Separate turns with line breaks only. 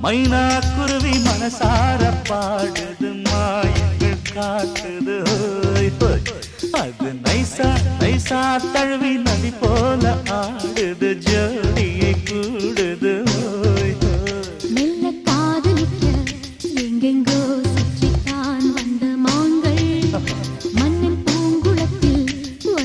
மைனா குருவி மனசார பாடுது மாயங்கள் காட்டுது ஹோய் ஹோய். அது நைசா நைசா தழுவி நதி போல ஆடுது ஜோடியை கூட